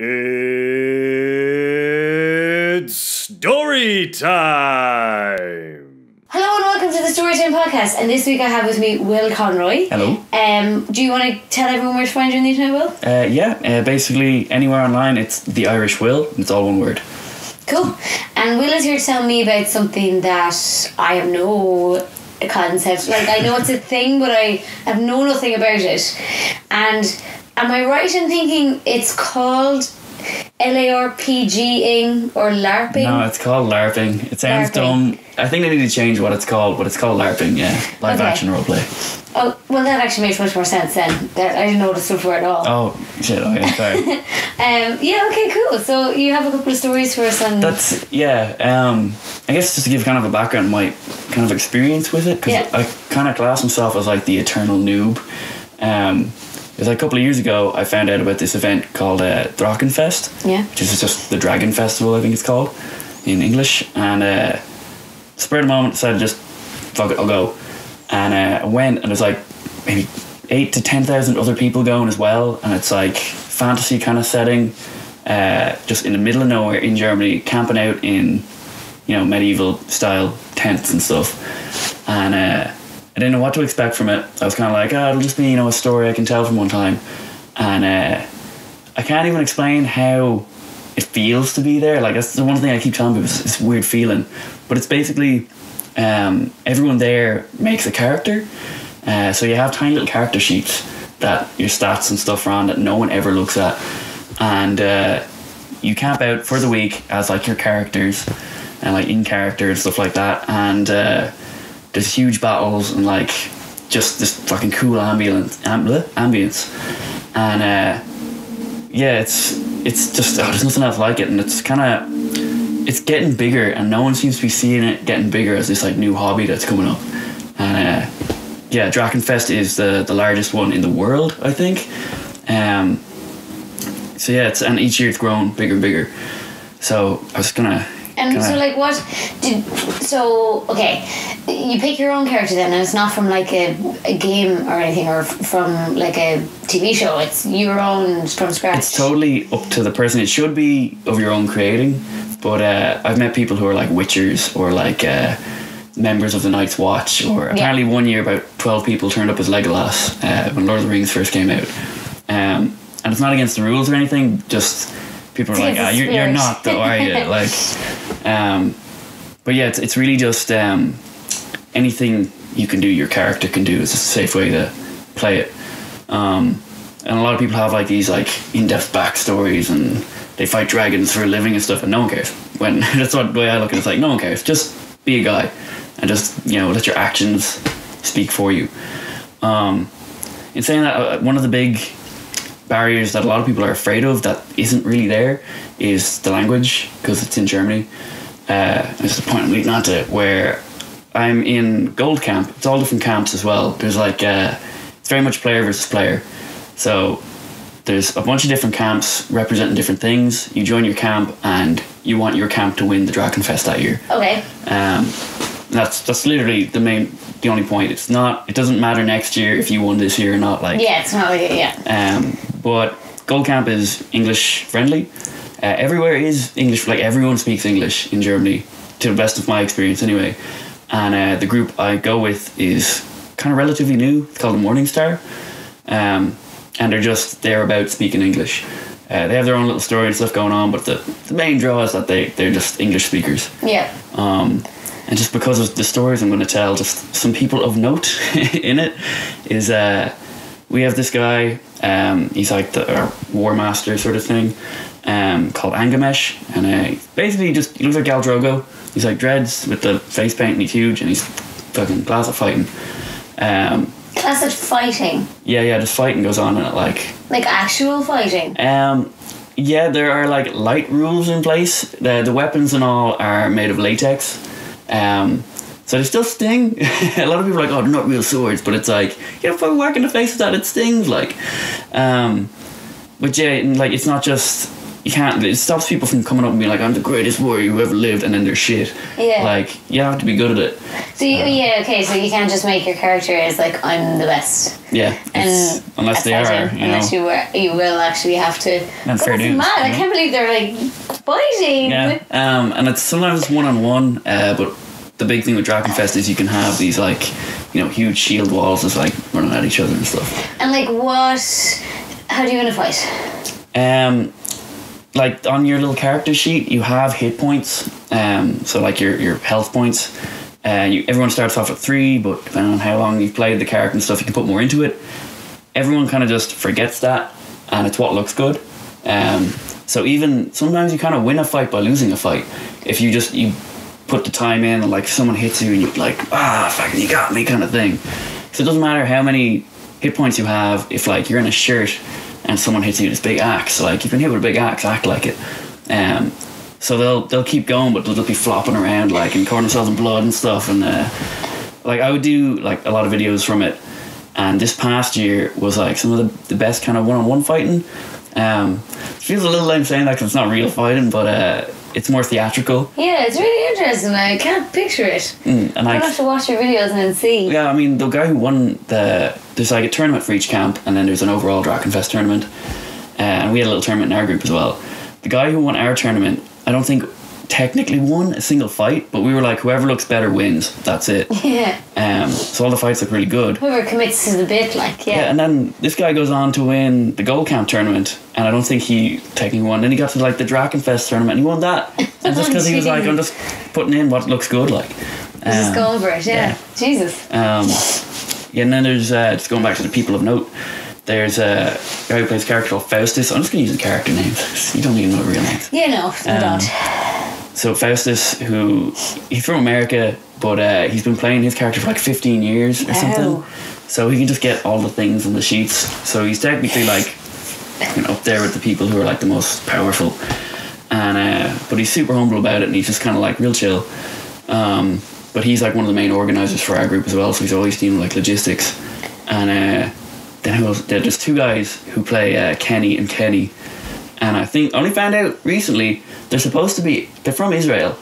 It's story time. Hello and welcome to the Storytime podcast. And this week I have with me Will Conroy. Hello. Do you want to tell everyone where to find you on the internet, Will? Basically anywhere online. It's TheIrishWill. It's all one word. Cool. And Will is here to tell me about something that I have no concept. Like, I know it's a thing, but I have nothing about it. And am I right in thinking it's called LARPing or LARPing? No, it's called LARPing. It sounds LARPing. dumb. I think they need to change what it's called, but it's called LARPing, yeah. Live action roleplay. Oh, well, that actually makes much more sense then. I didn't know the stuff for it at all. Oh, shit, okay, sorry. Yeah, okay, cool. So you have a couple of stories for us on... That's, yeah, I guess just to give kind of a background, my kind of experience with it, because I kind of class myself as like the eternal noob. It was like a couple of years ago, I found out about this event called Drachenfest, which is just the Dragon Festival, I think it's called, in English. And spur of the moment, decided just, fuck it, I'll go. And I went, and there's like maybe 8,000 to 10,000 other people going as well. And it's like fantasy kind of setting, just in the middle of nowhere in Germany, camping out in, you know, medieval style tents and stuff. And I didn't know what to expect from it. I was kind of like, it'll just be, you know, a story I can tell from one time. And I can't even explain how it feels to be there. Like, that's the one thing I keep telling people, it's this weird feeling. But it's basically, everyone there makes a character. So you have tiny little character sheets that your stats and stuff are on that no one ever looks at. And you camp out for the week as like your characters and like in character and stuff like that. And there's huge battles and like just this fucking cool ambience. And it's just there's nothing else like it. And it's kind of, it's getting bigger, and no one seems to be seeing it getting bigger as this like new hobby that's coming up. And Drachenfest is the largest one in the world, I think. So yeah, and each year it's grown bigger and bigger. So I was gonna. And so, like, okay, you pick your own character then, and it's not from like a game or anything, or from like a TV show. It's your own from scratch. It's totally up to the person. It should be of your own creating, but I've met people who are like witchers or like members of the Night's Watch, or apparently one year about 12 people turned up as Legolas when Lord of the Rings first came out. And it's not against the rules or anything, just people are like, you're not though, are you? Like, but yeah, it's really just anything you can do, your character can do. It's just a safe way to play it. And a lot of people have like these like in-depth backstories, and they fight dragons for a living and stuff, and no one cares. When that's what the way I look at it. It's like, no one cares. Just be a guy, and just, you know, let your actions speak for you. In saying that, one of the big barriers that a lot of people are afraid of that isn't really there is the language, because it's in Germany. It's the point I'm leading on to, where I'm in Gold Camp. It's all different camps as well. There's like it's very much player versus player. So there's a bunch of different camps representing different things. You join your camp and you want your camp to win the Drachenfest that year. Okay. That's literally the only point. It doesn't matter next year if you won this year or not. Like, yeah, it's not like it, but Gold Camp is English friendly. Everywhere is English, like everyone speaks English in Germany, to the best of my experience anyway. And the group I go with is kind of relatively new. It's called the Morning Star. And they're about speaking English. They have their own little story and stuff going on, but the main draw is that they're just English speakers. Yeah. And just because of the stories I'm going to tell, just some people of note in it is we have this guy, he's like our war master sort of thing, called Angamesh, and basically he looks like Gal Drogo. He's like dreads with the face paint, and he's huge, and he's fucking class at fighting. Class at fighting? Yeah, just fighting goes on in it, like actual fighting? Yeah, there are like light rules in place. The weapons and all are made of latex. So they still sting. A lot of people are like, oh, they're not real swords, but it's like, you know, if I whack in the face with that, it stings, like. But yeah, like, it's not just you can't. It stops people from coming up and being like, "I'm the greatest warrior who ever lived," and then they're shit. Yeah. Like you have to be good at it. So okay. So you can't just make your character as like I'm the best. Yeah. And unless they are, unless you will actually have to. And fair dues. Mad! I can't believe they're like fighting. Yeah. And it's sometimes 1-on-1, but the big thing with Drachenfest is you can have these like, huge shield walls that's like running at each other and stuff. And like what? How do you win a fight? Like on your little character sheet, you have hit points. So like your health points. Everyone starts off at 3, but depending on how long you've played the character and stuff, you can put more into it. Everyone kind of just forgets that, and it's what looks good. So even sometimes you kind of win a fight by losing a fight. If you put the time in, and like someone hits you and you're like, fucking you got me kind of thing. So it doesn't matter how many hit points you have, if like you're in a shirt and someone hits you with this big axe, like you've been hit with a big axe, act like it. So they'll keep going, but they'll be flopping around like and covering themselves in blood and stuff. And like I would do like a lot of videos from it, and this past year was like some of the best kind of 1-on-1 fighting. It feels a little lame saying that because it's not real fighting, but it's more theatrical. Yeah, it's really interesting. I can't picture it. And I have to watch your videos and then see. Yeah, I mean the guy who won there's like a tournament for each camp, and then there's an overall Drachenfest tournament, and we had a little tournament in our group as well. The guy who won our tournament, I don't think technically won a single fight, but we were like, whoever looks better wins. That's it. Yeah. So all the fights look really good. Whoever commits to the bit, like, yeah. And then this guy goes on to win the Gold Camp tournament, and I don't think he technically won. Then he got to like the Drachenfest tournament, and he won that. And just because he was like, I'm just putting in what looks good, like. Just going for it, yeah. Jesus. And then there's just going back to the people of note. There's a guy who plays a character called Faustus. I'm just going to use the character names. You don't even know the real names. Yeah, no, don't. So Faustus, he's from America, but he's been playing his character for like 15 years or something. So he can just get all the things on the sheets. So he's technically like up there with the people who are like the most powerful. And but he's super humble about it, and he's just kind of like real chill. But he's like one of the main organisers for our group as well, so he's always dealing like logistics. And then there's 2 guys who play Kenny and Kenny. And I think only found out recently they're from Israel,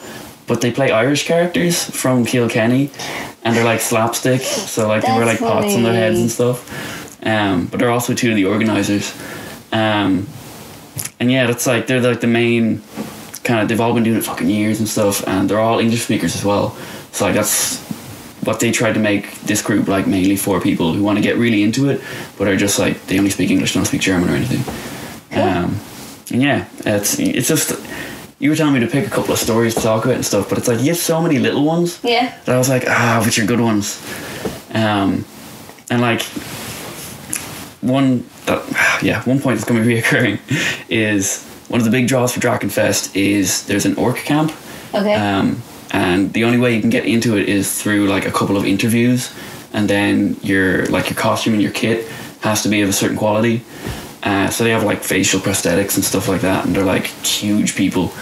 but they play Irish characters from Kilkenny, and they're like slapstick, so like they wear like pots on their heads and stuff. But they're also 2 of the organisers. And yeah, that's like they're like the main kind of, they've all been doing it fucking years and stuff, and they're all English speakers as well. So like that's what they tried to make this group like mainly for people who want to get really into it, but are just like they only speak English, don't speak German or anything. And yeah, it's just, you were telling me to pick a couple of stories to talk about and stuff, but it's like you have so many little ones. Yeah. That I was like, but you're good ones. And like one point that's going to be reoccurring is one of the big draws for Drachenfest is there's an orc camp. Okay. And the only way you can get into it is through like a couple of interviews, and then your costume and your kit has to be of a certain quality. So they have like facial prosthetics and stuff like that, and they're like huge people.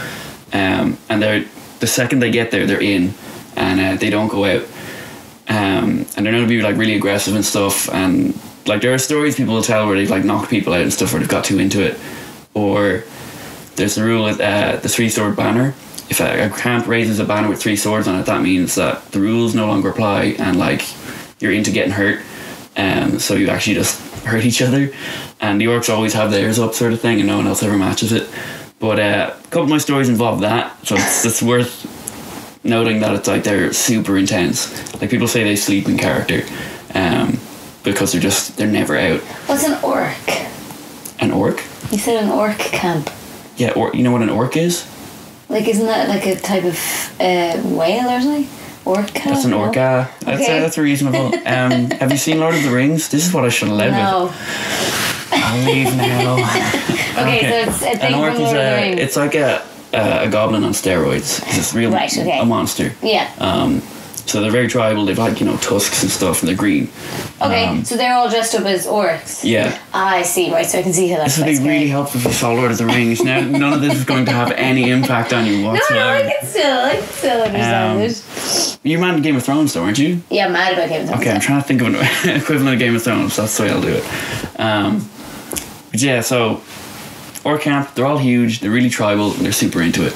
And the second they get there, they're in, and they don't go out. And they're known to be like really aggressive and stuff. And like there are stories people will tell where they've like knocked people out and stuff, where they've got too into it. Or there's the rule with the 3-sword banner. If a camp raises a banner with 3 swords on it, that means that the rules no longer apply, and like you're into getting hurt. So you actually just hurt each other, and the orcs always have theirs up, sort of thing, and no one else ever matches it. But a couple of my stories involve that, so it's worth noting that it's like they're super intense. Like people say they sleep in character, because they're never out. What's an orc? An orc? You said an orc camp. Yeah, or you know what an orc is? Like, isn't that like a type of whale or something? Orca? That's an orca. Okay. That's reasonable. Have you seen Lord of the Rings? This is what I should have led with. I'll leave now. Okay, so it's a thing from Lord of the Rings. It's like a goblin on steroids. It's real, a monster. Yeah. So they're very tribal. They've like tusks and stuff, and they're green. Okay, so they're all dressed up as orcs. Yeah. I see. Right, so I can see how that's. This would be really helpful if you saw Lord of the Rings. Now, none of this is going to have any impact on you whatsoever. No, I can still understand it. You're mad at Game of Thrones, though, aren't you? Yeah, I'm mad about Game of Thrones. Okay, I'm trying to think of an equivalent of Game of Thrones. That's the way I'll do it. But yeah, so orc camp, they're all huge, they're really tribal, and they're super into it.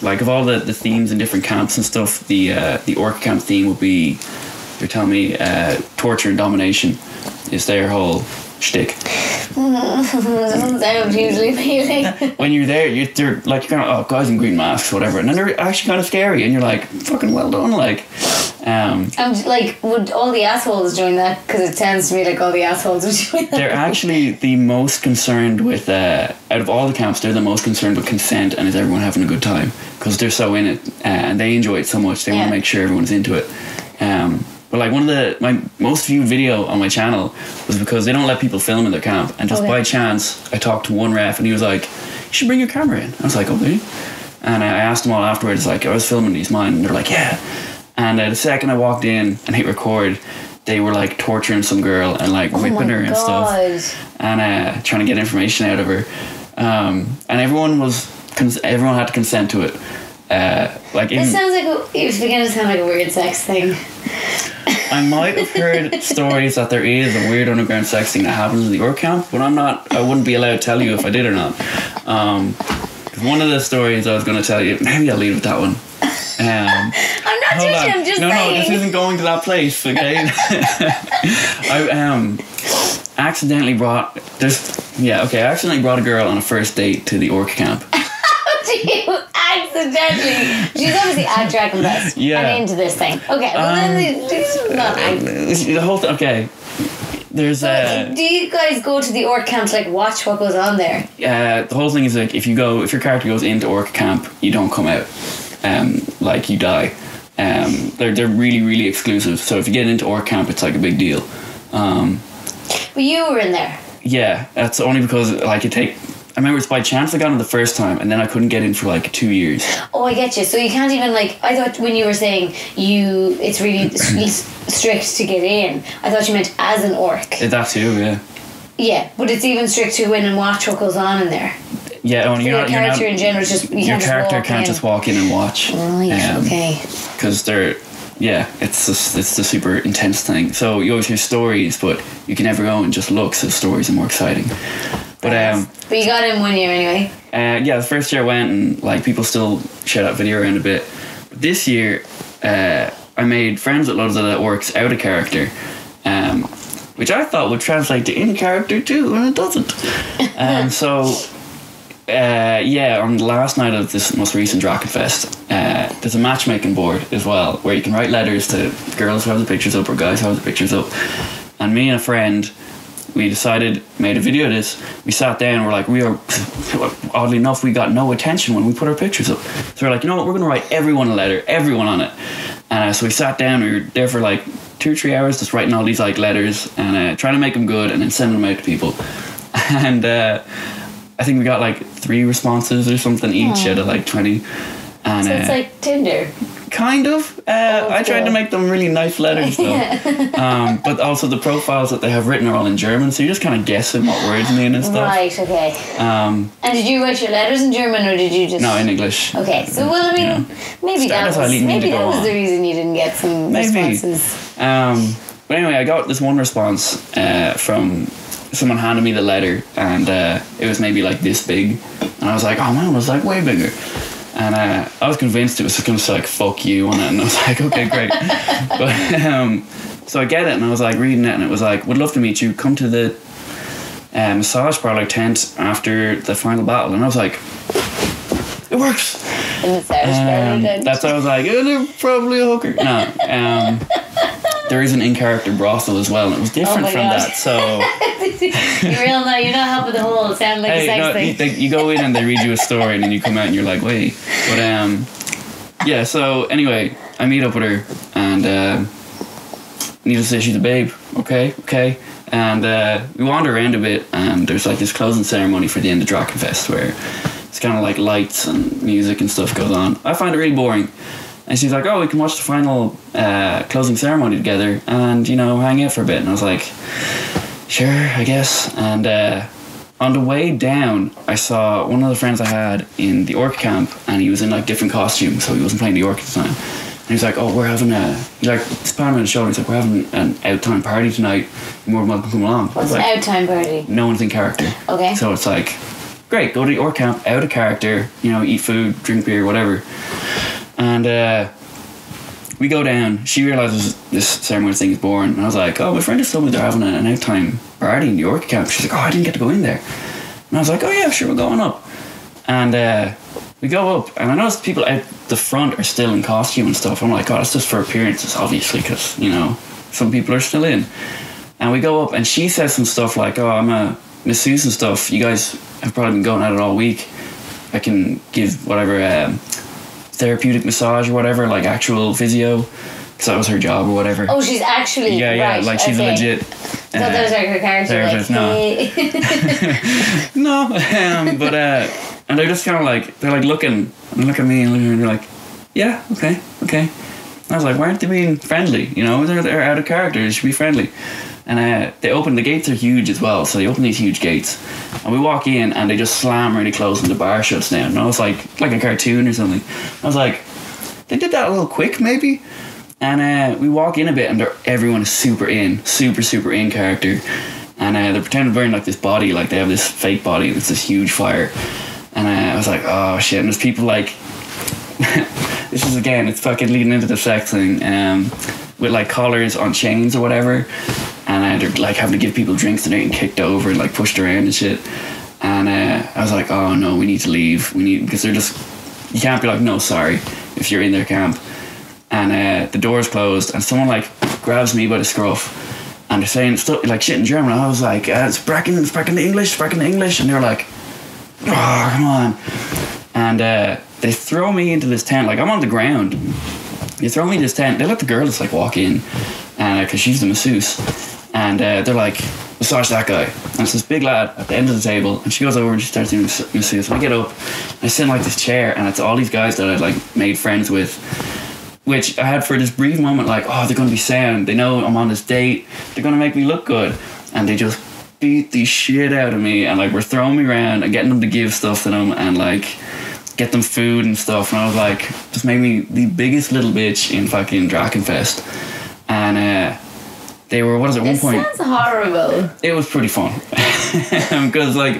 Like of all the themes in different camps and stuff, the orc camp theme would be, you're telling me, torture and domination is their whole shtick. Doesn't sound hugely appealing. When you're there, they're like, you're kind of, oh, guys in green masks, whatever, and then they're actually kind of scary, and you're like, fucking well done, like. And like, would all the assholes join that? Because it sounds to me like all the assholes would join that. They're actually the most concerned with, out of all the camps, they're the most concerned with consent and is everyone having a good time, because they're so in it and they enjoy it so much. They want to make sure everyone's into it. But like one of my most viewed video on my channel was because they don't let people film in their camp, and just by chance I talked to one ref and he was like, you should bring your camera in. I was like, okay. And I asked them all afterwards, like, I was filming these mine, and they're like, yeah. And the second I walked in and hit record, they were like torturing some girl and like whipping her and stuff, and trying to get information out of her. And everyone had to consent to it. Like it sounds like it's beginning to sound like a weird sex thing. I might have heard stories that there is a weird underground sex thing that happens in the orc camp, but I wouldn't be allowed to tell you if I did or not. One of the stories I was going to tell you, maybe I'll leave with that one. I'm not judging, I'm just saying. No, this isn't going to that place, okay? I accidentally brought a girl on a first date to the orc camp. How do you accidentally? She's obviously at Drachenfest and into this thing. Okay, well then the whole thing, okay. There's do you guys go to the orc camp to like watch what goes on there? The whole thing is like, if your character goes into orc camp, you don't come out. Like you die. They're really, really exclusive. So if you get into orc camp, it's like a big deal. But you were in there. Yeah, that's only because like I remember it's by chance I got in the first time, and then I couldn't get in for like 2 years. Oh, I get you. So you can't even like. I thought when you were saying it's really strict to get in. I thought you meant as an orc. That too, yeah. Yeah, but it's even strict to go in and watch what goes on in there. Yeah, only your character in general your character can't just walk in and watch. Right. Okay. Because it's the super intense thing. So you always hear stories, but you can never go and just look. So stories are more exciting. But you got in 1 year anyway. Yeah, the first year I went, and like people still share that video around a bit. But this year, I made friends with loads of the orcs out of character, which I thought would translate to in character too, and it doesn't. On the last night of this most recent Drachenfest, there's a matchmaking board as well, where you can write letters to girls who have the pictures up or guys who have the pictures up. And me and a friend, we made a video of this. We sat down and we're like, oddly enough, we got no attention when we put our pictures up. So we're like, you know what, we're going to write everyone a letter, everyone on it. And so we sat down, we were there for like 2 or 3 hours just writing all these like letters and trying to make them good and then sending them out to people. And I think we got like 3 responses or something each out of like 20. And, so it's like Tinder. Kind of. I tried to make them really nice letters though. But also the profiles that they have written are all in German, so you're just kind of guessing what words mean and stuff. Right, okay. And did you write your letters in German or did you just... No, in English. Okay, so well, I mean, maybe that was the reason you didn't get some responses. But anyway, I got this one response from someone handed me the letter, and it was maybe like this big, and I was like, oh man, it was like way bigger. And I was convinced it was just going to say like fuck you on it, and I was like, okay, great. But so I get it, and I was like reading it, and it was like, would love to meet you, come to the massage parlour tent after the final battle. And I was like, it works. The massage parlour tent. That's what I was like, they're probably a hooker. No, there is an in-character brothel as well, and it was different from that. So you're not helping the whole sound like a sex thing. You go in and they read you a story, and then you come out and you're like, wait. But yeah. So anyway, I meet up with her, and needless to say, she's a babe. Okay. And we wander around a bit, and there's like this closing ceremony for the end of Drachenfest where it's kind of like lights and music and stuff goes on. I find it really boring. And she's like, oh, we can watch the final closing ceremony together and, hang out for a bit. And I was like, sure, I guess. And on the way down, I saw one of the friends I had in the orc camp, and he was in like different costumes, so he wasn't playing the orc at the time. And he's like, oh, we're having he like spat him on the shoulder. He's like, we're having an out-time party tonight. You're more than welcome to come along. What's an like, out-time party? No one's in character. Okay. So it's like, great, go to your camp, out of character, you know, eat food, drink beer, whatever. And we go down. She realizes this ceremony thing is boring. And I was like, oh, my friend just told me they're having an out-time party in the York camp. She's like, oh, I didn't get to go in there. And I was like, oh yeah, sure, we're going up. And we go up, and I noticed people out the front are still in costume and stuff. I'm like, oh, that's just for appearances, obviously, because, you know, some people are still in. And we go up, and she says some stuff like, oh, I'm a masseuse and stuff. You guys have probably been going at it all week. I can give whatever therapeutic massage or whatever, like actual physio, because that was her job or whatever. Oh, she's actually right, like she's a legit. So that was like her character. Like, no, but and they're just kind of like, they're like looking and look at me and they're like, yeah, okay. I was like, why aren't they being friendly? You know, they're out of character. They should be friendly. And they open, the gates are huge as well, so they open these huge gates, and we walk in and they just slam really close and the bar shuts down. And I was like a cartoon or something. I was like, they did that a little quick maybe. And we walk in a bit and everyone is super in character. And they're pretending to burn like this body, like they have this fake body and it's this huge fire. And I was like, oh shit. And there's people like, this is again, it's fucking leading into the sex thing, with like collars on chains or whatever. And they're like having to give people drinks and they're getting kicked over and like pushed around and shit. And I was like, oh no, we need to leave. Because they're just, you can't be like, no, sorry, if you're in their camp. And the door's closed and someone like grabs me by the scruff and they're saying stuff like shit in German. And I was like, it's Bracken the English. And they were like, oh, come on. And they throw me into this tent, like I'm on the ground. They throw me in this tent. They let the girl just like walk in, and because she's the masseuse, and they're like, massage that guy. And it's this big lad at the end of the table, and she goes over and she starts doing masseuse. And I get up, and I sit in like this chair, and it's all these guys that I'd like made friends with, which I had for this brief moment, like, oh, they're gonna be sound. They know I'm on this date. They're gonna make me look good, and they just beat the shit out of me, and like we're throwing me around and getting them to give stuff to them, and like get them food and stuff. And I was like, just made me the biggest little bitch in fucking Drachenfest. And they were, what is it, one point? This sounds horrible. It was pretty fun. Because like,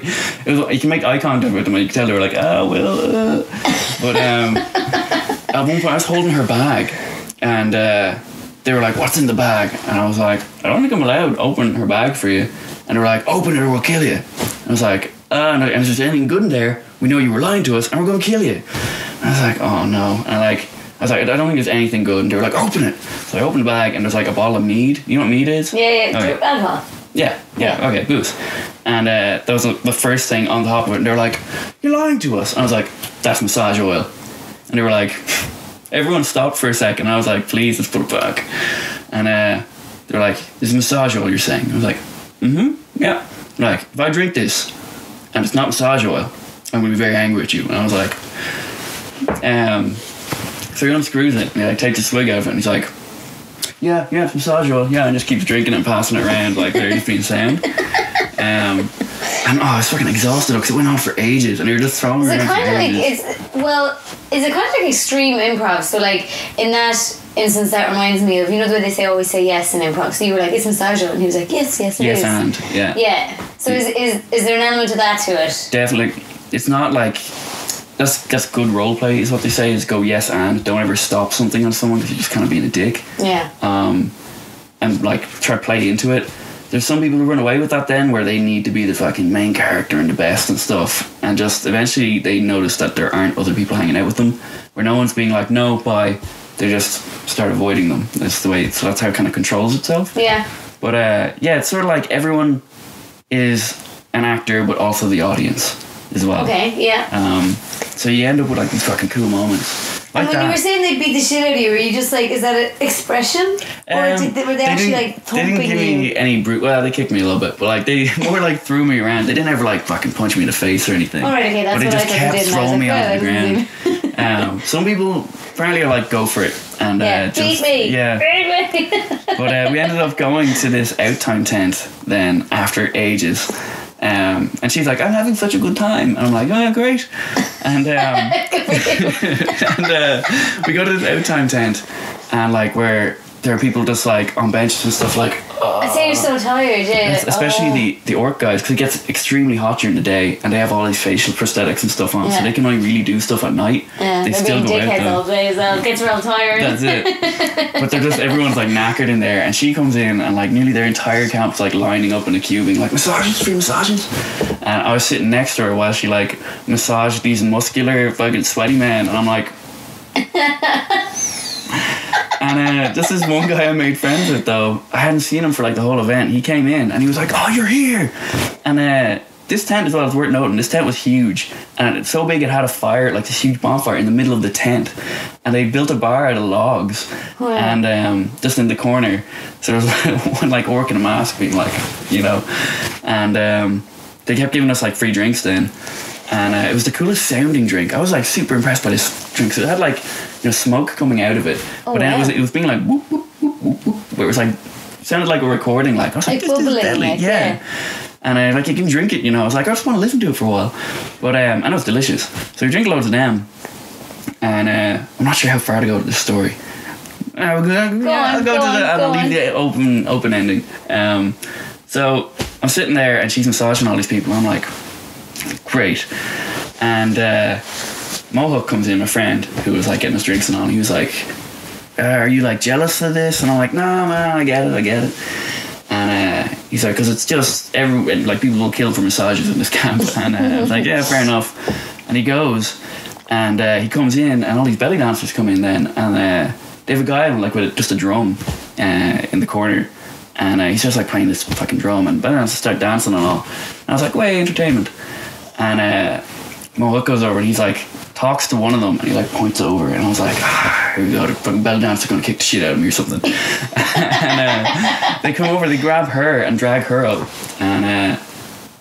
it was, you can make eye contact with them and you can tell they were like, oh, well, But at one point I was holding her bag and they were like, what's in the bag? And I was like, I don't think I'm allowed to open her bag for you. And they were like, open it or we'll kill you. And I was like, and if there's anything good in there, we know you were lying to us and we're going to kill you. And I was like, oh no. And I was like, I don't think there's anything good. And they were like, open it. So I opened the bag and there's like a bottle of mead. You know what mead is? Yeah, okay. Alcohol. Yeah, okay, booze. And that was the first thing on top of it. And they were like, you're lying to us. And I was like, that's massage oil. And they were like, everyone stopped for a second. I was like, please, let's put it back. And they were like, this is massage oil you're saying? I was like, yeah. They're like, if I drink this and it's not massage oil, I'm going to be very angry at you. And I was like, so he unscrews it and he like takes a swig out of it and he's like, yeah, it's massage oil, yeah, and just keeps drinking it and passing it around like they're just being sound. And I was fucking exhausted because it went on for ages and they were just throwing me around for ages. Is it kind of like extreme improv? So like in that instance that reminds me of, you know the way they always say yes in improv, so you were like, it's massage oil, and he was like, yes it is. Yes and, yeah. So is there an element of that to it? Definitely. It's not like, that's good role play is what they say, is go yes and, don't ever stop something on someone because you're just kind of being a dick. Yeah. And like try to play into it. There's some people who run away with that then, where they need to be the fucking main character and the best and stuff, and just eventually they notice that there aren't other people hanging out with them, where no one's being like, no, bye. They just start avoiding them. That's the way. So that's how it kind of controls itself. Yeah. But yeah, it's sort of like everyone is an actor, but also the audience as well. Okay. Yeah. So you end up with like these fucking cool moments. Like and when you were saying they beat the shit out of you, were you just like, is that an expression? Or were they actually like thumping you? They didn't give me any well, they kicked me a little bit, but like they more like threw me around. They didn't ever like fucking punch me in the face or anything. Alright, okay, that's but what I thought they did. But they just kept throwing me onto the ground. Some people apparently are like, go for it. And beat me. Yeah. But we ended up going to this out time tent then after ages. And she's like, I'm having such a good time. And I'm like, oh, great. And, and we go to this outtime tent, and like where there are people just like on benches and stuff like, I say you're so tired, yeah. Especially the orc guys, because it gets extremely hot during the day, and they have all these facial prosthetics and stuff on, so they can only really do stuff at night. Yeah, they're still being dickheads all day as well. Gets real tired. That's it. But they're just, everyone's like knackered in there, and she comes in, and like nearly their entire camp's like lining up in a queue being like, massages, free massages. And I was sitting next to her while she like massaged these muscular fucking sweaty men, and I'm like. And just this one guy I made friends with, though, I hadn't seen him for like the whole event. He came in and he was like, oh, you're here. And this tent as well, it's worth noting, this tent was huge, and it's so big it had a fire, like this huge bonfire in the middle of the tent, and they built a bar out of logs. Wow. And just in the corner, so there was one like orc in a mask being like, you know, and they kept giving us like free drinks then. And it was the coolest sounding drink. I was like super impressed by this drink. So it had like, you know, smoke coming out of it. But then it was being like whoop, whoop, whoop, whoop, whoop. Where it was like, it sounded like a recording. Like I was like, this is deadly. Like, yeah. And like you can drink it, you know. I was like, I just want to listen to it for a while. But I know it's delicious. So you drink loads of them. And I'm not sure how far to go with this story. I'll leave the open ending. So I'm sitting there and she's massaging all these people. I'm like, great. And Mohawk comes in, my friend, who was like getting us drinks and all. He was like, are you like jealous of this? And I'm like, no, man, I get it. And he's like, because it's just like people will kill for massages in this camp. And I was like, yeah, fair enough. And he goes, and he comes in, and all these belly dancers come in then, and they have a guy like with just a drum in the corner, and he's just like playing this fucking drum, and belly dancers start dancing and all. And I was like, way entertainment. And Mohawk goes over and he's like talks to one of them, and he like points over, and I was like, here we go, the fucking belly dancer's gonna kick the shit out of me or something. And they come over, they grab her and drag her up, and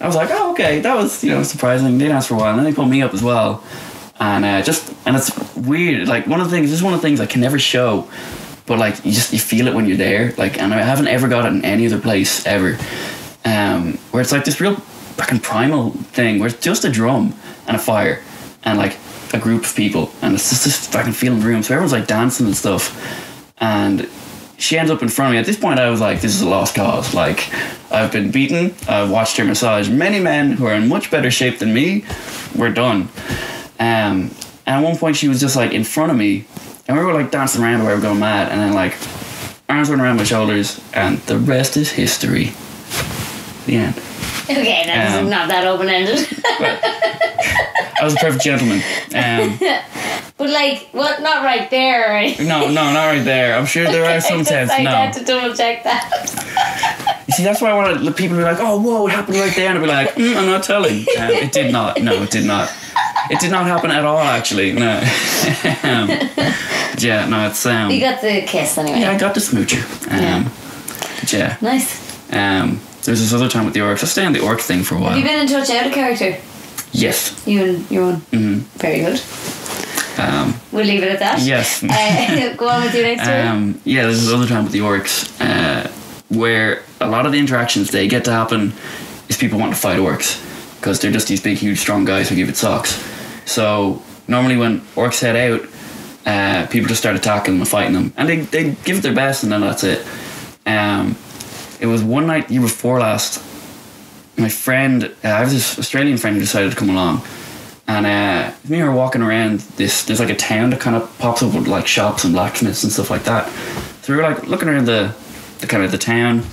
I was like, oh, okay, that was, you know, surprising. They danced for a while, and then they put me up as well. And it's weird, like this is one of the things I can never show, but like you feel it when you're there, like, and I haven't ever got it in any other place ever, where it's like this real fucking primal thing where it's just a drum and a fire and like a group of people, and it's just this fucking feeling the room, so everyone's like dancing and stuff, and she ends up in front of me. At this point I was like, this is a lost cause, like I've been beaten, I've watched her massage many men who are in much better shape than me, we're done. And at one point she was just like in front of me, and we were like dancing around where we were going mad, and then like arms went around my shoulders, and the rest is history. The end. Okay, that's not that open-ended. I was a perfect gentleman. But like, what? Not right there, right? No, not right there. I'm sure there are some tests. I had to double check that. You see, that's why I want to. People be like, "Oh, whoa, it happened right there," and I'd be like, "I'm not telling." It did not. No, it did not. It did not happen at all, actually. No. Yeah, no, it's You got the kiss anyway. Yeah, I got the smoocher. Yeah. Nice. There's this other time with the orcs. I'll stay on the orc thing for a while. Have you been in touch out a character? Yes. You and your one? Mm-hmm. Very good. We'll leave it at that. Yes. Go on with your next story. Yeah, there's this other time with the orcs where a lot of the interactions they get to happen is people want to fight orcs because they're just these big, huge, strong guys who give it socks. So normally when orcs head out, people just start attacking them and fighting them, and they give it their best, and then that's it. It was one night, year before last, my friend, I have this Australian friend who decided to come along, and me and her walking around there's like a town that kind of pops up with like shops and blacksmiths and stuff like that. So we were like looking around the kind of the town,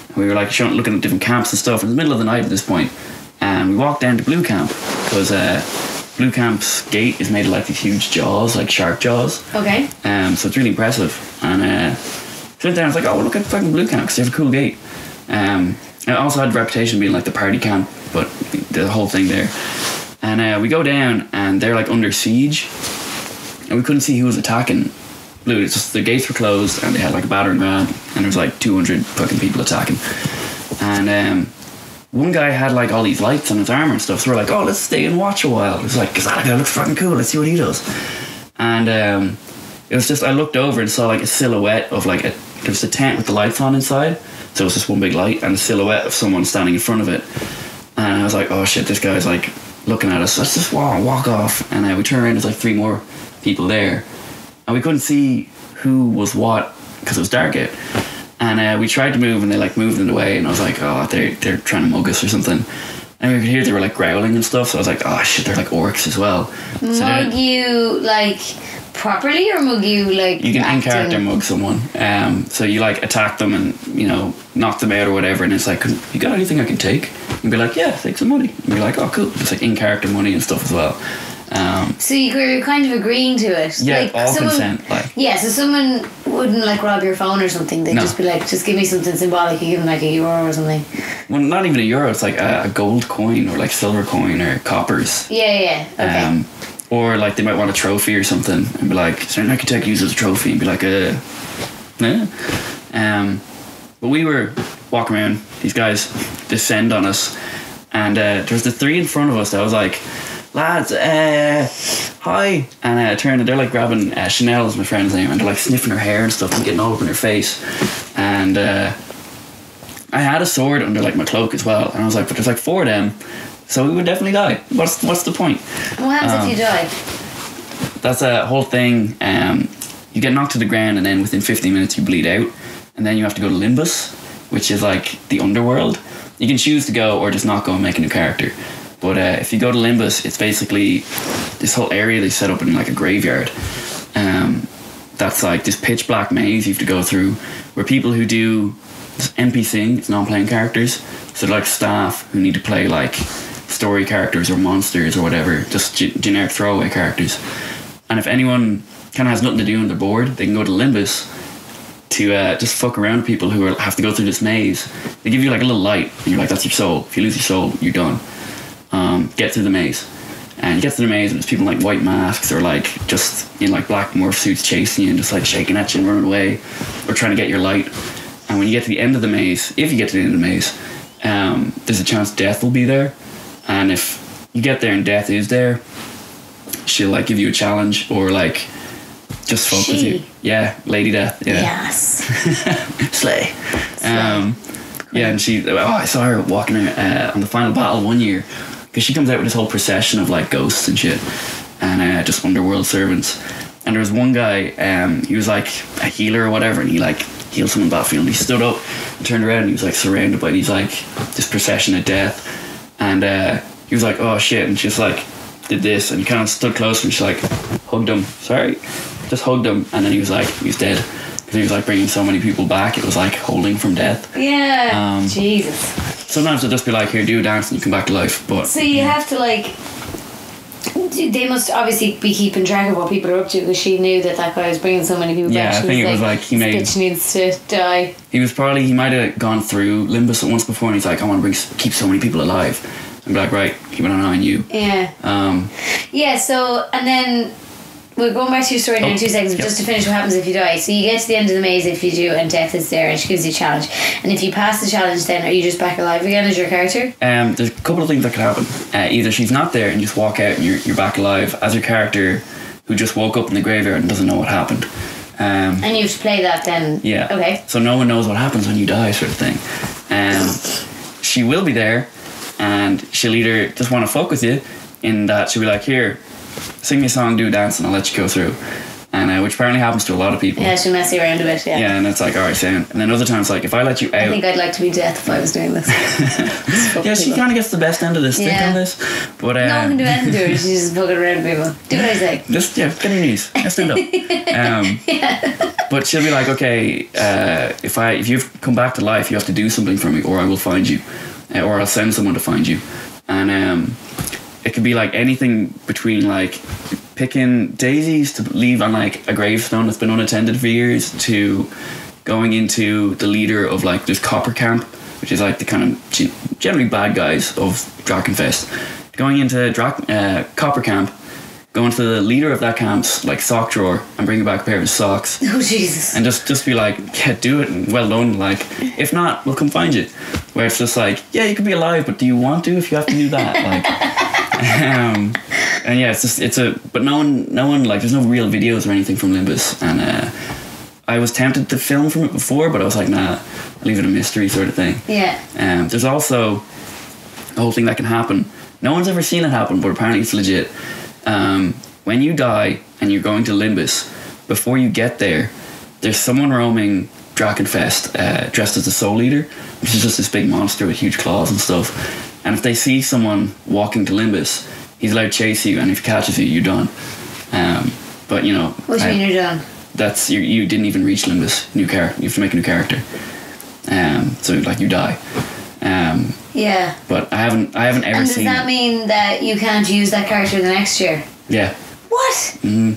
and we were like looking at different camps and stuff. In the middle of the night at this point, and we walked down to Blue Camp, because Blue Camp's gate is made of like these huge jaws, like shark jaws. Okay. So it's really impressive, and so I was like, oh, look at fucking Blue Camp, because they have a cool gate. It also had a reputation of being like the party camp, but the whole thing there. And we go down, and they're like under siege, and we couldn't see who was attacking Blue. It's just the gates were closed, and they had like a battering ram, and there was like 200 fucking people attacking. And one guy had like all these lights on his armor and stuff, so we're like, oh, let's stay and watch a while. It was like, because that guy looks fucking cool, let's see what he does. And it was just, I looked over and saw like a silhouette of like there was a tent with the lights on inside, so it was just one big light and a silhouette of someone standing in front of it. And I was like, oh shit, this guy's like looking at us. Let's just walk off. And we turned around, there's like 3 more people there. And we couldn't see who was what because it was dark out. And we tried to move and they like moved in the way. And I was like, oh, they're trying to mug us or something. And we could hear they were like growling and stuff. So I was like, oh shit, they're like orcs as well. Mug you like properly or mug you like you can in character mug someone, so you like attack them and you know knock them out or whatever, and it's like, you got anything I can take? And be like, yeah, take some money. And be like, oh cool. It's like in character money and stuff as well. So you're kind of agreeing to it. Yeah, like all someone, consent. Like, yeah, so someone wouldn't like rob your phone or something. They'd just be like, just give me something symbolic. You give them like €1 or something. Well, not even €1. It's like a gold coin or like silver coin or coppers. Yeah. Okay. Or like they might want a trophy or something and be like, is there an architect uses a trophy? And be like, yeah. But we were walking around, these guys descend on us, and there was the 3 in front of us that was like, lads, hi. And I turned and they're like grabbing Chanel is my friend's name, and they're like sniffing her hair and stuff and getting all up in her face. And I had a sword under like my cloak as well, and I was like, but there's like 4 of them, so we would definitely die. What's the point? What happens if you die? That's a whole thing. You get knocked to the ground, and then within 15 minutes you bleed out, and then you have to go to Limbus, which is like the underworld. You can choose to go or just not go and make a new character. But if you go to Limbus, it's basically this whole area they set up in like a graveyard. That's like this pitch black maze you have to go through, where people who do NPCing, it's non-playing characters, so they're like staff who need to play like story characters or monsters or whatever, just generic throwaway characters. And if anyone kind of has nothing to do on their board, they can go to Limbus to just fuck around with people who have to go through this maze. They give you like a little light, and you're like, that's your soul. If you lose your soul, you're done. Get through the maze. And you get through the maze, and there's people in like white masks or like just in like black morph suits chasing you and just like shaking at you and running away or trying to get your light. And when you get to the end of the maze, if you get to the end of the maze, there's a chance death will be there. And if you get there and death is there, she'll like give you a challenge or like just fuck with you. Yeah, Lady Death. Yeah. Yes. Slay. Yeah, and I saw her walking on the final battle one year, because she comes out with this whole procession of like ghosts and shit, and just underworld servants. And there was one guy, he was like a healer or whatever, and he like healed someone battlefield, and he stood up and turned around, and he was like surrounded by these like this procession of death, and he was like, oh shit, and she just like did this, and he kind of stood closer and she like hugged him, just hugged him, and then he was dead, because he was like bringing so many people back. It was like holding from death. Yeah. Jesus. Sometimes they'll just be like, here, do a dance and you come back to life. But so you have to like, they must obviously be keeping track of what people are up to, because she knew that guy was bringing so many people back. Yeah, I think it was like he made. Bitch needs to die. He might have gone through Limbus once before, and he's like, I want to keep so many people alive. And be like, right, keep an eye on you. Yeah. Yeah. So and then. We're going back to your story now in 2 seconds, but just to finish what happens if you die. So you get to the end of the maze if you do, and death is there, and she gives you a challenge. And if you pass the challenge, then are you just back alive again as your character? There's a couple of things that could happen. Either she's not there and you just walk out and you're back alive as your character who just woke up in the graveyard and doesn't know what happened. And you have to play that then. Yeah. Okay. So no one knows what happens when you die, sort of thing. She will be there, and she'll either just want to fuck with you, in that she'll be like, here, sing me a song, do a dance, and I'll let you go through. And which apparently happens to a lot of people. Yeah, she'll mess you around a bit. Yeah, and it's like, alright, sound. And then other times, like, if I let you out, I think I'd like to be death if I was doing this. Yeah, she kind of gets the best end of the stick on this. But no one can do anything to her. She's just fucking around people. Do what I say. Just get on your knees. Just stand up. But she'll be like, okay, if you've come back to life, you have to do something for me, or I will find you, or I'll send someone to find you. And it could be like anything between like picking daisies to leave on like a gravestone that's been unattended for years, to going into the leader of like this copper camp, which is like the kind of generally bad guys of Drachenfest, going into copper camp, going to the leader of that camp's like sock drawer and bringing back a pair of socks. Oh Jesus. And just be like, yeah, do it, and well done. Like, if not, we'll come find you. Where it's just like, yeah, you could be alive, but do you want to if you have to do that? Like, and yeah, but no one like, there's no real videos or anything from Limbus, and I was tempted to film from it before, but I was like, nah, I'll leave it a mystery sort of thing. Yeah. There's also the whole thing that can happen. No one's ever seen it happen, but apparently it's legit. When you die and you're going to Limbus, before you get there, there's someone roaming Drachenfest dressed as the Soul Eater, which is just this big monster with huge claws and stuff. And if they see someone walking to Limbus, he's allowed to chase you, and if he catches you, you're done. But you know, what do you mean you're done? That's you didn't even reach Limbus. You have to make a new character. So like you die. Yeah. But I haven't ever seen. And does that mean that you can't use that character the next year? Yeah. What? Mm-hmm.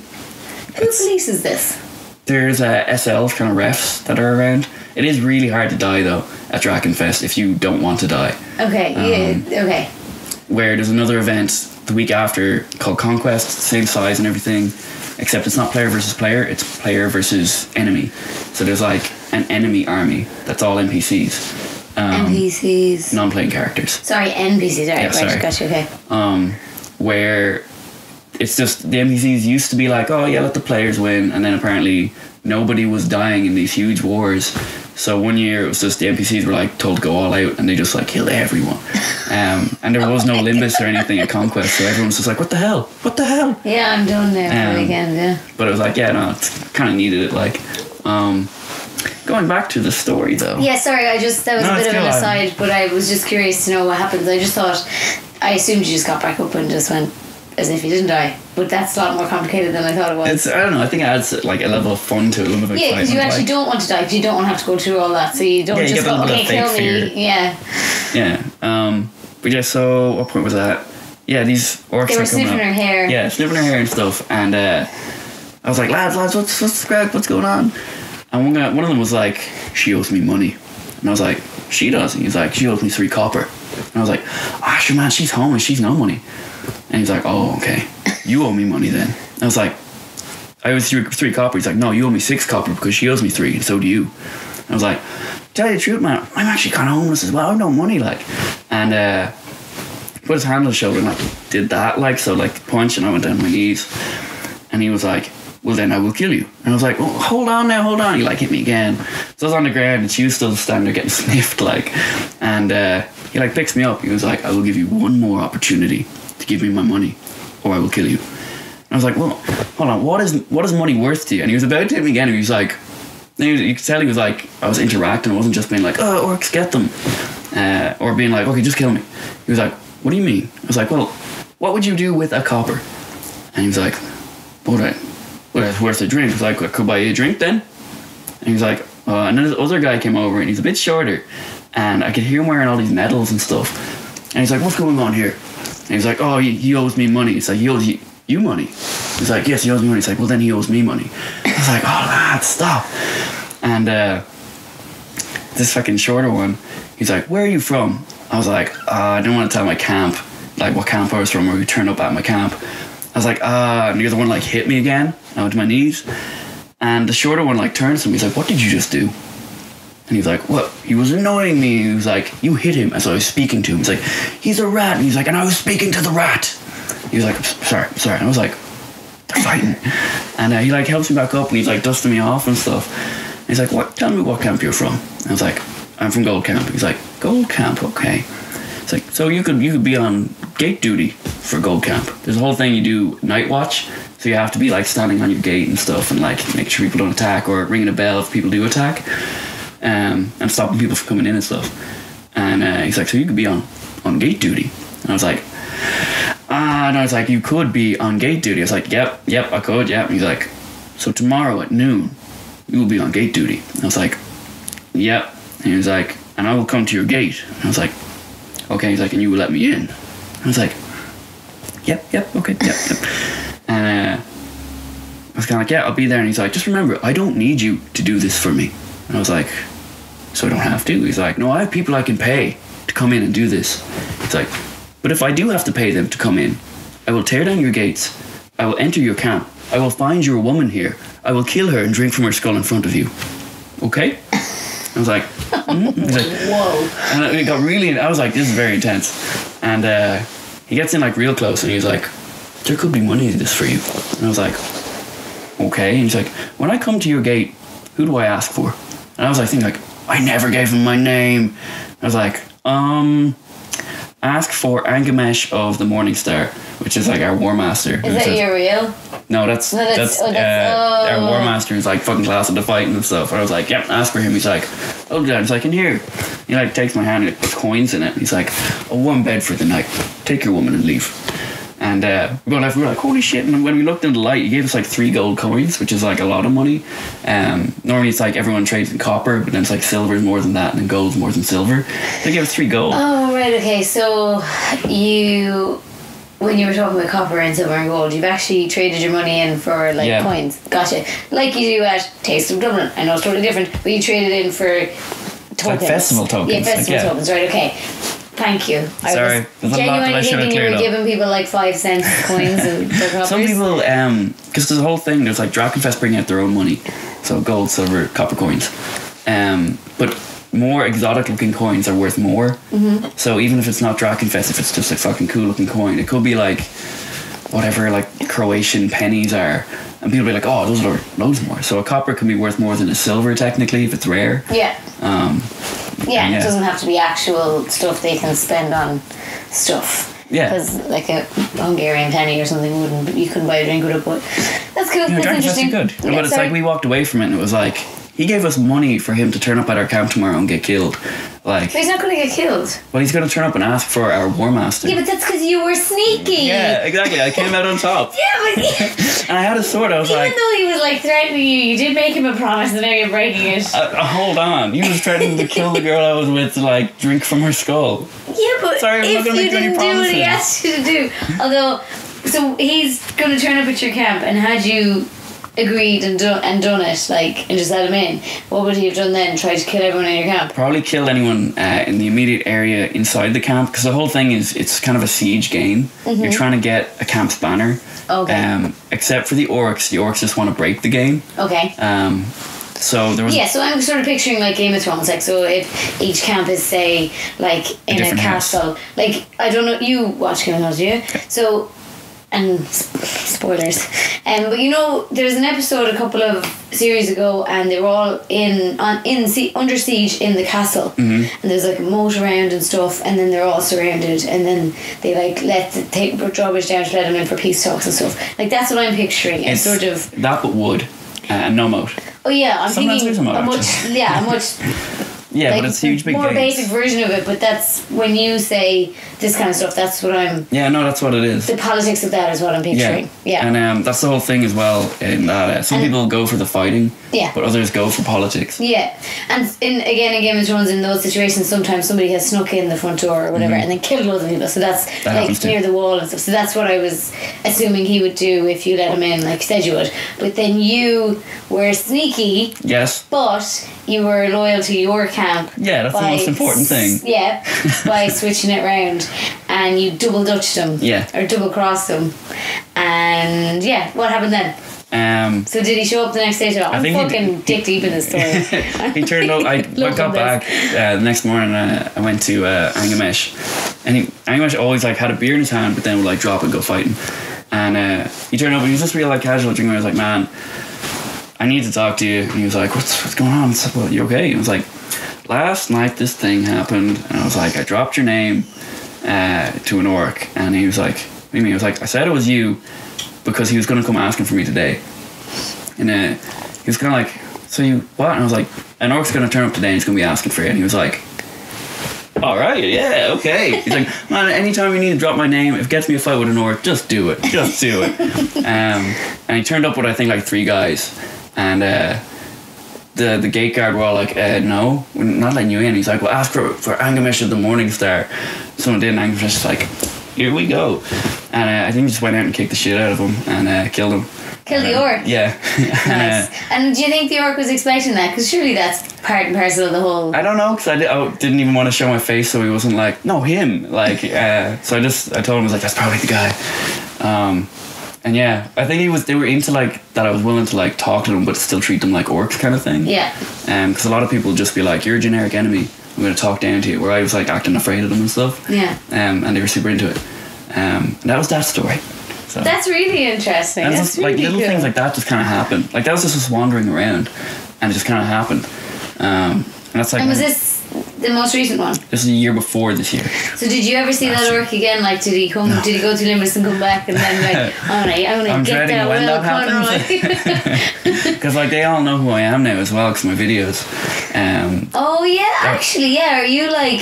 Who polices this? There's SLs, kind of refs that are around. It is really hard to die though at Drachenfest if you don't want to die. Okay. Yeah. Okay. Where there's another event the week after called Conquest, same size and everything, except it's not player versus player, it's player versus enemy. So there's like an enemy army that's all NPCs. NPCs. Non-playing characters. Sorry, NPCs. Right, Yeah, sorry. Gotcha. Okay. Where it's just the NPCs used to be like, oh yeah, let the players win, and then apparently nobody was dying in these huge wars. So one year it was just the NPCs were like told to go all out, and they just like killed everyone. And there was no Limbus or anything at Conquest, so everyone was just like, what the hell? Yeah, I'm done there for the weekend. Yeah. But it was like, yeah, no, it's kind of needed it. Like, going back to the story though. Yeah, sorry, that was a bit of an aside, but I was just curious to know what happens. I just thought, I assumed you just got back up and just went as if you didn't die, but that's a lot more complicated than I thought it was. I don't know, I think it adds like a level of fun to it, a little bit of excitement. Yeah, because you actually don't want to die, because you don't want to have to go through all that, so you don't just go, okay, kill me. Yeah. But yeah, so what point was that? Yeah, these orcs they were sniffing her hair. Yeah, sniffing her hair and stuff, and I was like, lads, what's the crack? What's going on? And one of them was like, she owes me money. And I was like, she does? And he's like, she owes me 3 copper. And I was like, sure man, she's homeless, she's no money. And he's like, oh, okay, you owe me money then. I was like, I owe you 3 copper. He's like, no, you owe me 6 copper because she owes me 3, and so do you. And I was like, tell you the truth, man, I'm actually kind of homeless as well. I have no money, like. And put his hand on the shoulder and like did that, like, so like punch, and I went down on my knees. And he was like, well then I will kill you. And I was like, oh, hold on. He like hit me again. So I was on the ground and she was still standing there getting sniffed, like. And he like picks me up. He was like, I will give you one more opportunity to give me my money, or I will kill you. And I was like, well, hold on, what is money worth to you? And he was about to hit me again, and he was like, you could tell he was like, I was interacting, I wasn't just being like, oh, orcs, get them, or being like, okay, just kill me. He was like, what do you mean? I was like, well, what would you do with a copper? And he was like, well, it's worth a drink. I was like, I could buy you a drink then. And he was like, and then this other guy came over, and he's a bit shorter, and I could hear him wearing all these medals and stuff. And he's like, what's going on here? And he's like, oh, he owes me money. It's like, he owes you money. He's like, yes, he owes me money. He's like, well, then he owes me money. I was like, oh, lad, stop. And this fucking shorter one, he's like, where are you from? I was like, I didn't want to tell my camp, like what camp I was from, or who turned up at my camp. I was like, and the other one like hit me again. I went to my knees. And the shorter one like turns to me. He's like, what did you just do? And he's like, what? He was annoying me. He was like, you hit him. As I was speaking to him. He's like, he's a rat. And he's like, and I was speaking to the rat. He was like, sorry. And I was like, they're fighting. And he like helps me back up, and he's like dusting me off and stuff. And he's like, what? Tell me what camp you're from. And I was like, I'm from Gold Camp. He's like, Gold Camp, okay. It's like, so you could be on gate duty for Gold Camp. There's a whole thing you do night watch. So you have to be like standing on your gate and stuff, and like make sure people don't attack, or ringing a bell if people do attack. And stopping people from coming in and stuff. And he's like, so you could be on gate duty. And I was like, and I was like, you could be on gate duty. I was like, yep, I could, yep. And he's like, so tomorrow at noon, you will be on gate duty. And I was like, yep. And he was like, and I will come to your gate. And I was like, okay. He's like, and you will let me in. And I was like, yep, okay, yep. And I was kind of like, yeah, I'll be there. And he's like, just remember, I don't need you to do this for me. And I was like, so I don't have to? He's like, no, I have people I can pay to come in and do this. He's like, but if I do have to pay them to come in, I will tear down your gates, I will enter your camp, I will find your woman here, I will kill her and drink from her skull in front of you. Okay? I was like, He's like, whoa. And it got really, I was like, this is very intense. And he gets in like real close, and he's like, there could be money in this for you. And I was like, okay. And he's like, when I come to your gate, who do I ask for? And I was like thinking like, I never gave him my name. I was like, ask for Angamesh of the Morning Star, which is like our War Master. Is that your real? No, that's our War Master is like fucking class at the fighting and stuff. And I was like, yep, ask for him. He's like, oh, Dad. He's like, in here. He like takes my hand and puts coins in it. He's like, a one bed for the night. Take your woman and leave. And we were like, holy shit. And when we looked in the light, he gave us like 3 gold coins, which is like a lot of money. Normally it's like everyone trades in copper, but then it's like silver's more than that and then gold's more than silver. They gave us 3 gold. Oh, right, okay. So when you were talking about copper and silver and gold, you've actually traded your money in for like coins. Gotcha. Like you do at Taste of Dublin. I know it's totally different, but you traded in for tokens. Like festival tokens. Yeah, festival tokens, right, okay. Thank you. Sorry, there's a lot that I should have cleared up. You were giving people like 5 cents coins and for coppers. Some people, because there's a whole thing, there's like Drachenfest bringing out their own money. So gold, silver, copper coins. But more exotic looking coins are worth more. Mm-hmm. So even if it's not Drachenfest, if it's just a fucking cool looking coin, it could be like whatever like Croatian pennies are. And people be like, oh, those are loads more. So a copper can be worth more than a silver technically if it's rare. Yeah. It doesn't have to be actual stuff they can spend on stuff. Yeah. Because like a Hungarian penny or something you couldn't buy a drink with it, but that's cool. Yeah, that's interesting. Good. Yeah, but it's like we walked away from it and it was like, he gave us money for him to turn up at our camp tomorrow and get killed. Like, but he's not going to get killed. Well, he's going to turn up and ask for our War Master. Yeah, but that's because you were sneaky. Yeah, exactly. I came out on top. Yeah, but and I had a sword. I was even though he was like threatening you did make him a promise and now you're breaking it. Hold on. He was threatening to kill the girl I was with to like drink from her skull. Yeah, but sorry, I'm not going to make any promises. If you didn't do what he asked you to do. Although, so he's going to turn up at your camp, and had you agreed and done it, like, and just let him in, what would he have done then? Tried to kill everyone in your camp? Probably killed anyone in the immediate area inside the camp, because the whole thing is it's kind of a siege game. Mm-hmm. You're trying to get a camp's banner. Okay. Except for the orcs just want to break the game. Okay. So there was so I'm sort of picturing like Game of Thrones, like, so if each camp is say like in a castle, like, I don't know, you watch Game of Thrones, do you? Okay. So, and spoilers, but you know there's an episode a couple of series ago and they were all under siege in the castle. Mm-hmm. And there's like a moat around and stuff, and then they're all surrounded, and then they like take drawbridge down to let them in for peace talks and stuff. Like, that's what I'm picturing. It's sort of that, but wood and no moat. Oh yeah, I'm sometimes thinking a much yeah, like, but it's huge big more games. basic version of it. But that's when you say this kind of stuff, that's what I'm. Yeah, no, that's what it is. The politics of that is what I'm picturing. Yeah. And that's the whole thing as well. In that some people go for the fighting, but others go for politics. Yeah, and in Game of Thrones, in those situations, sometimes somebody has snuck in the front door or whatever, and then killed loads of people. So that like near the wall and stuff. So that's what I was assuming he would do if you let him in, like you said you would. But then you were sneaky. Yes. But you were loyal to your camp. Yeah, that's the most important thing. Yeah, by switching it round, and you double dutched them. Yeah. Or double crossed them, and what happened then? So did he show up the next day? I'm fucking dick deep in this story. He turned up. I got back the next morning. I went to Angamesh, and Angamesh always like had a beer in his hand, but then would like drop and go fighting. And he turned up and he was just real like casual drinking. I was like, man, I need to talk to you. And he was like, what's going on? I was like, well, you okay? And I was like, last night this thing happened, and I was like, I dropped your name to an orc, and he was like, what do you mean? I was like, I said it was you because he was going to come asking for me today. And he was kind of like, so you what? And I was like, an orc's going to turn up today and he's going to be asking for you. And he was like, alright, yeah, okay. He's like, man, anytime you need to drop my name, if it gets me a fight with an orc, just do it. Just do it. And he turned up with, I think, like 3 guys. And the gate guard were all like, no, we're not letting you in. He's like, well, ask for Angamesh of the Morning Star. Someone did, and Angamesh was like, here we go. And I think he just went out and kicked the shit out of him and killed him. Killed the orc? Yeah. Nice. And do you think the orc was expecting that? Because surely that's part and parcel of the whole... I don't know, because I didn't even want to show my face, so he wasn't like, no, him. Like, so I told him, I was like, that's probably the guy. And yeah, I think they were into like that I was willing to like talk to them but still treat them like orcs kind of thing. Yeah. Because a lot of people would just be like, you're a generic enemy, I'm going to talk down to you, where I was like acting afraid of them and stuff. Yeah. And they were super into it. And that was that story. So that's really interesting. That's just, really like little cool. things like that just kind of happened. Like that was just us wandering around and it just kind of happened. And that's like... And was this the most recent one? This is the year before this year. So did you ever see that work again? Like, did he come? No. Did he go to Limerick and come back and then like, I'm gonna get that Will Conroy? Because like they all know who I am now as well because my videos. Oh yeah, actually yeah. Are you like?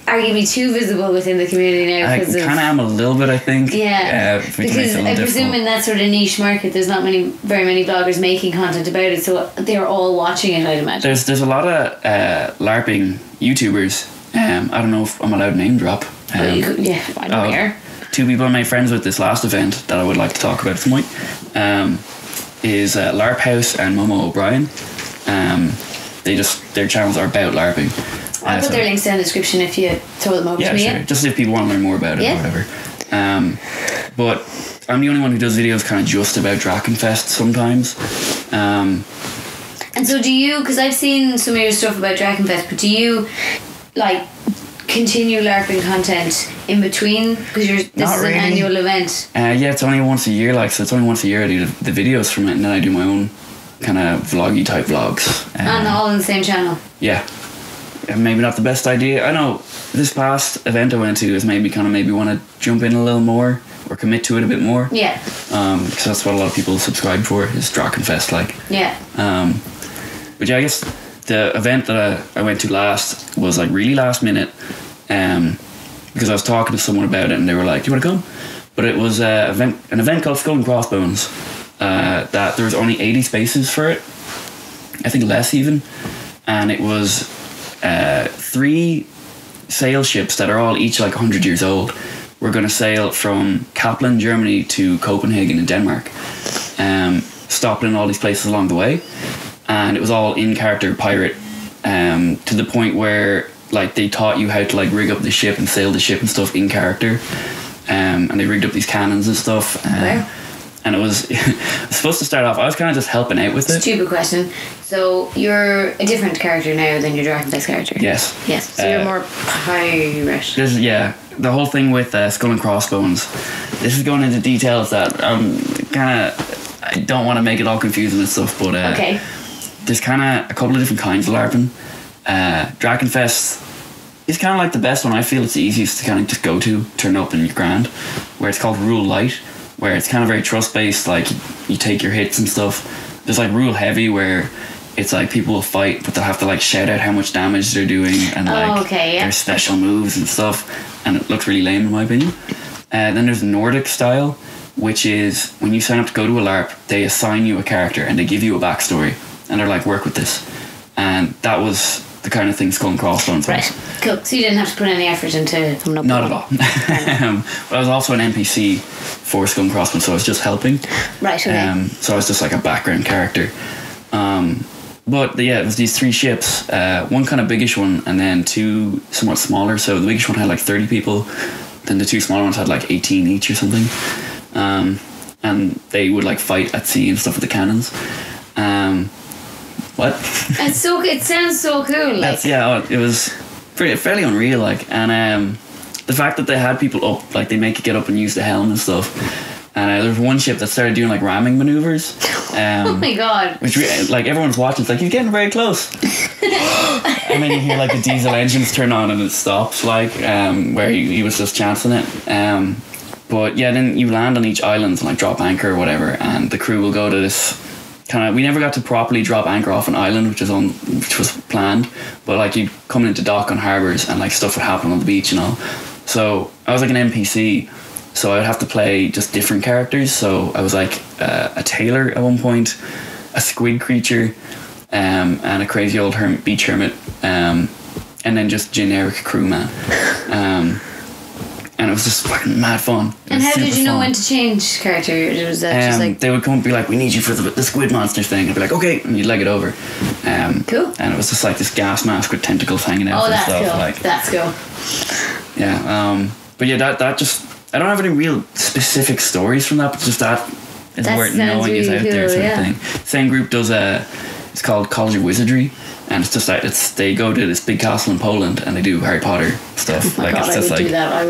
Arguably too visible within the community now. I kind of am a little bit, I think. Yeah, because I presume in that sort of niche market, there's not very many bloggers making content about it, so they're all watching it. I'd imagine. There's a lot of LARPing YouTubers. I don't know if I'm allowed name drop. I don't care. 2 people I made friends with this last event that I would like to talk about at some point is LARP House and Momo O'Brien. Their channels are about LARPing. I'll put their links down in the description if you throw them over to me. Yeah, sure. Just if people want to learn more about it or whatever. But I'm the only one who does videos kind of just about Drachenfest sometimes. And so do you, because I've seen some of your stuff about Drachenfest, but do you like continue LARPing content in between? Because this is an annual event. Yeah, it's only once a year, so it's only once a year I do the videos from it, and then I do my own kind of vloggy type vlogs. And all on the same channel? Yeah. Maybe not the best idea. I know this past event I went to has made me kind of maybe want to jump in a little more or commit to it a bit more. Yeah. Because that's what a lot of people subscribe for is Drachenfest, like. Yeah. But yeah, I guess the event that I went to last was like really last minute, because I was talking to someone about it and they were like, "Do you want to come?" But it was an event called Skull and Crossbones. That there was only 80 spaces for it. I think less even, and it was 3 sail ships that are all each like 100 years old. We're going to sail from Kaplan, Germany to Copenhagen in Denmark, stopping in all these places along the way, and it was all in character pirate, to the point where like they taught you how to like rig up the ship and sail the ship and stuff in character, and they rigged up these cannons and stuff. And it was supposed to start off, I was kind of just helping out with it. Stupid question. So you're a different character now than your Drachenfest character? Yes. So you're more pirate. The whole thing with Skull and Crossbones. This is going into details that I don't want to make it all confusing and stuff, but okay. There's kind of a couple of different kinds of LARPing. Drachenfest is kind of like the best one. I feel it's the easiest to kind of just go to, turn up and you're grand. Where it's called Rule Light, where it's kind of very trust based, like you take your hits and stuff. There's like Rule Heavy, where it's like people will fight but they'll have to like shout out how much damage they're doing and their special moves and stuff, and it looks really lame in my opinion. Then there's Nordic style, which is when you sign up to go to a LARP, they assign you a character and they give you a backstory and they're like, work with this. And that was the kind of thing Skull and Crossbones was. Right, cool. So you didn't have to put any effort into coming up with Not at all. But I was also an NPC for Skull and Crossbones, so I was just helping. Right, okay. So I was just like a background character. But it was these 3 ships, one kind of biggish one and then 2 somewhat smaller. So the biggest one had like 30 people, then the 2 smaller ones had like 18 each or something. And they would like fight at sea and stuff with the cannons. What? It sounds so cool. Like. It was fairly unreal, like, and the fact that they had people up, like they make you get up and use the helm and stuff. And there was one ship that started doing like ramming maneuvers. Oh my god! Which like everyone's watching, it's like he's getting very close. And then you hear like the diesel engines turn on and it stops, like where he was just chancing it. But yeah, then you land on each island and like drop anchor or whatever, and the crew will go to this. We never got to properly drop anchor off an island, which was planned, but like you come into dock on harbours and like stuff would happen on the beach and all. So I was like an NPC, so I'd have to play just different characters. So I was like a tailor at one point, a squid creature, and a crazy old beach hermit, and then just generic crewman. And it was just fucking mad fun. And how did you know when to change character? Was that just like... They would come and be like, we need you for the squid monster thing. I'd be like, okay. And you'd leg it over. Cool. And it was just like this gas mask with tentacles hanging out and stuff. Cool. Like, that's cool. Yeah. But yeah, that just... I don't have any real specific stories from that, but just that is worth knowing really is out there sort of thing. Same group does it's called College of Wizardry. And it's just like they go to this big castle in Poland and they do Harry Potter stuff. Oh my god, I would do that. I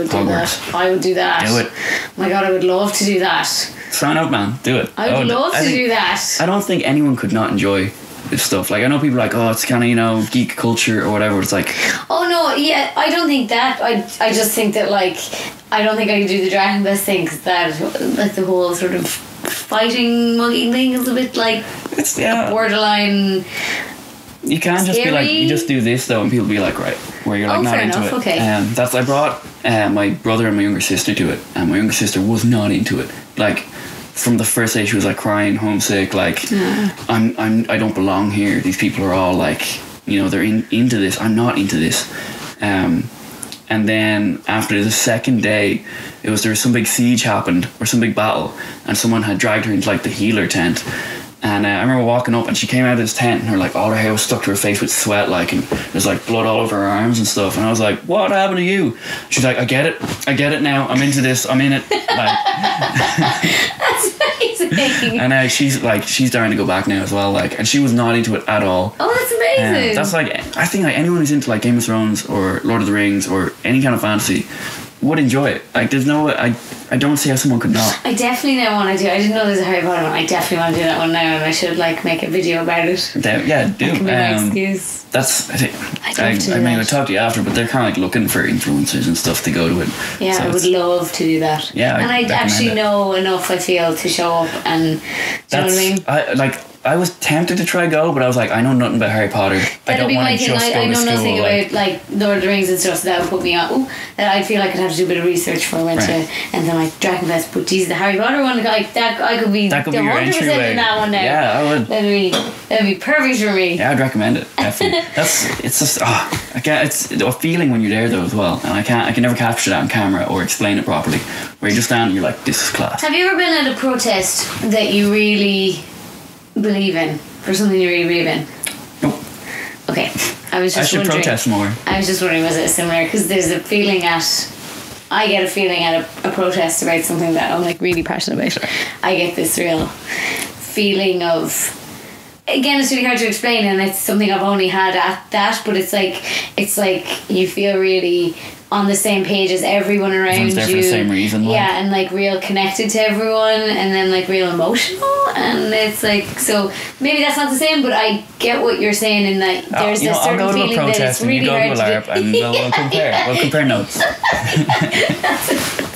would do that. Do it. Oh my god, I would love to do that. Sign up, man. Do it. I would love to do that. I don't think anyone could not enjoy stuff. Like I know people are like, oh, it's kind of, you know, geek culture or whatever. It's like, oh no, yeah, I don't think that. I just think that like I don't think I could do the Drachenfest thing because that like the whole sort of fighting mugging thing is a bit like it's borderline. You can't just be like, you just do this though, and people be like, right, where you're like not fair into enough, it. okay. That's I brought my brother and my younger sister to it, and my younger sister was not into it. Like from the first day, she was like crying, homesick, like I don't belong here. These people are all like, you know, they're into this. I'm not into this. And then after the second day, there was some big siege happened or some big battle, and someone had dragged her into like the healer tent. And I remember walking up, and she came out of this tent, and all her hair was stuck to her face with sweat, like, and there's like blood all over her arms and stuff. And I was like, "What happened to you?" She's like, I get it now. I'm into this. I'm in it." Like, that's amazing. And she's dying to go back now as well. Like, and she was not into it at all. Oh, that's amazing. That's like, I think like anyone who's into like Game of Thrones or Lord of the Rings or any kind of fantasy would enjoy it. Like, there's no, I don't see how someone could not. I definitely now want to do. I didn't know there was a Harry Potter one. I definitely want to do that one now, and I should like make a video about it. Yeah, do. That can be my excuse. That's I think. I mean, I'll talk to you after, but they're kind of like looking for influencers and stuff to go to it. Yeah, so I would love to do that. Yeah, and I actually know enough. I feel to show up, and do you know what I mean? I was tempted to try go, but I was like, I know nothing about Harry Potter. I don't want to just go to school. I know nothing about like Lord of the Rings and stuff, so that would put me on. That I'd feel like I'd have to do a bit of research before I went to, and then like Drachenfest. But geez, the Harry Potter one, like that, I could be 100% in that one now. Yeah, I would. That'd be perfect for me. Yeah, I'd recommend it. Definitely. It's just it's a feeling when you're there though as well, and I can never capture that on camera or explain it properly. Where you just stand and you're like, this is class. Have you ever been at a protest that you really believe in? For something you really believe in? Nope. Okay. I should wondering, protest more. I was just wondering, was it similar? Because there's a feeling I get a feeling at a protest about something that I'm like really passionate about. Sure. I get this real feeling of, again, it's really hard to explain, and it's something I've only had at that, but it's like you feel really on the same page as everyone around you. There for the same reason. Yeah, and like real connected to everyone, and then like real emotional, and it's like, so maybe that's not the same, but I get what you're saying in that there's a certain feeling that it's really hard to do. I'll go to a LARP and we'll compare. We'll compare notes.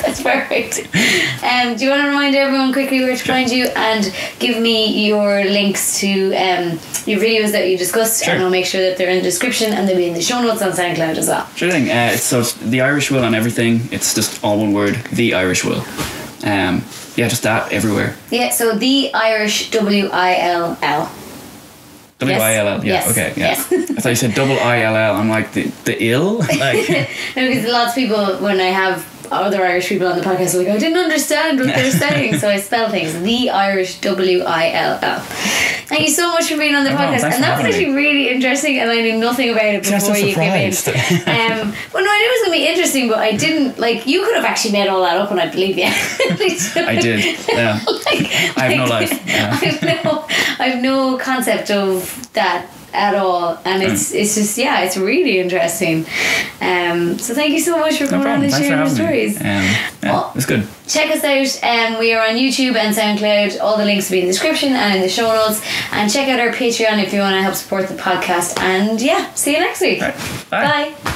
That's perfect. Do you want to remind everyone quickly where to find you, and give me your links to your videos that you discussed, and I'll make sure that they're in the description, and they'll be in the show notes on SoundCloud as well. Sure thing. It's TheIrishWill on everything. It's just all one word, TheIrishWill. Yeah, just that everywhere. Yeah, so TheIrishWill. WILL, yeah, yes. Okay, yeah. Yes. I thought you said ILL. I'm like, the ill? Like, no, because lots of people, when I have other Irish people on the podcast, are like, I didn't understand what they're saying, so I spell things. TheIrishWill. Thank you so much for being on the podcast, and that was actually really interesting, and I knew nothing about it before you came in. Well, no, I knew it was going to be interesting, but I didn't, like, you could have actually made all that up, and I believe you. I did, yeah. I have no life. Yeah. I have no concept of that at all, and it's just, yeah, it's really interesting. So thank you so much for coming on and sharing your stories. Yeah, it's good. Check us out. We are on YouTube and SoundCloud. All the links will be in the description and in the show notes. And check out our Patreon if you want to help support the podcast. And yeah, see you next week. Right. Bye. Bye.